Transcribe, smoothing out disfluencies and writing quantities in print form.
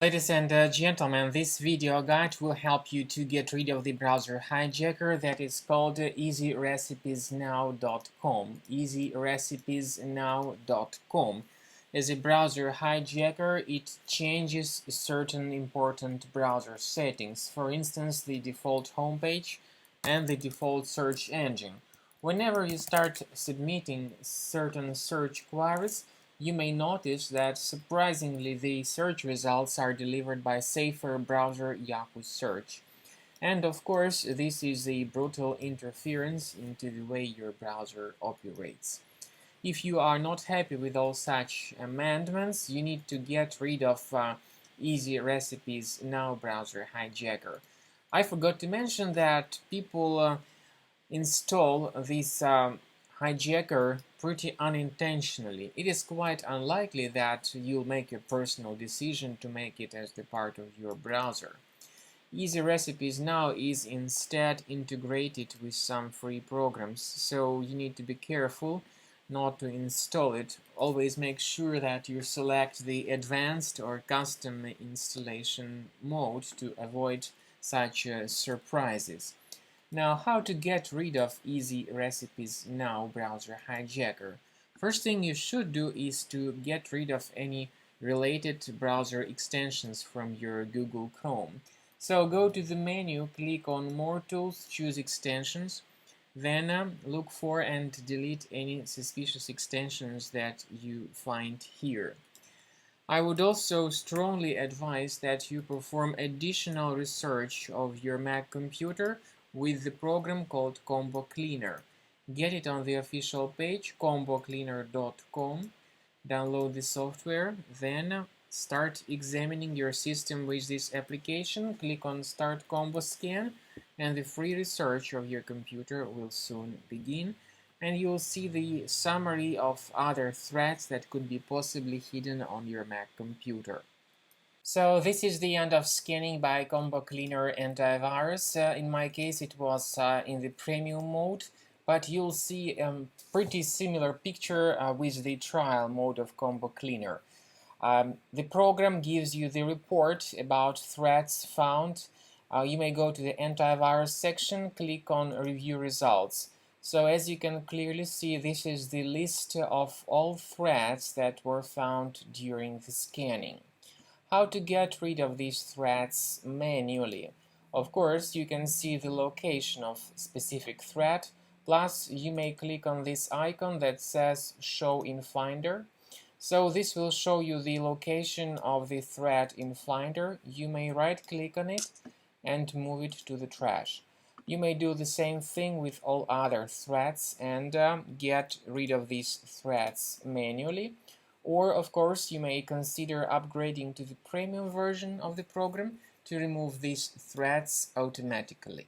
Ladies and gentlemen, this video guide will help you to get rid of the browser hijacker that is called easyrecipeesnow.com. easyrecipeesnow.com is a browser hijacker. It changes certain important browser settings, for instance, the default homepage and the default search engine. Whenever you start submitting certain search queries, you may notice that surprisingly the search results are delivered by safer browser Yahoo Search. And of course, this is a brutal interference into the way your browser operates. If you are not happy with all such amendments, you need to get rid of Easy Recipes Now browser hijacker. I forgot to mention that people install this hijacker pretty unintentionally. It is quite unlikely that you'll make a personal decision to make it as the part of your browser. Easy Recipes Now is instead integrated with some free programs, so you need to be careful not to install it. Always make sure that you select the advanced or custom installation mode to avoid such surprises. Now, how to get rid of Easy Recipes Now browser hijacker? First thing you should do is to get rid of any related browser extensions from your Google Chrome. So go to the menu, click on More Tools, choose Extensions, then look for and delete any suspicious extensions that you find here. I would also strongly advise that you perform additional research of your Mac computer with the program called Combo Cleaner. Get it on the official page, combocleaner.com. Download the software, then start examining your system with this application. Click on Start Combo Scan, and the free research of your computer will soon begin. And you'll see the summary of other threats that could be possibly hidden on your Mac computer. So this is the end of scanning by Combo Cleaner Antivirus. In my case it was in the premium mode, but you'll see a pretty similar picture with the trial mode of Combo Cleaner. The program gives you the report about threats found. You may go to the antivirus section, click on Review Results. So as you can clearly see, this is the list of all threats that were found during the scanning. How to get rid of these threats manually? Of course, you can see the location of specific threat, plus you may click on this icon that says Show in Finder. So this will show you the location of the threat in Finder. You may right-click on it and move it to the trash. You may do the same thing with all other threats and get rid of these threats manually. Or, of course, you may consider upgrading to the premium version of the program to remove these threats automatically.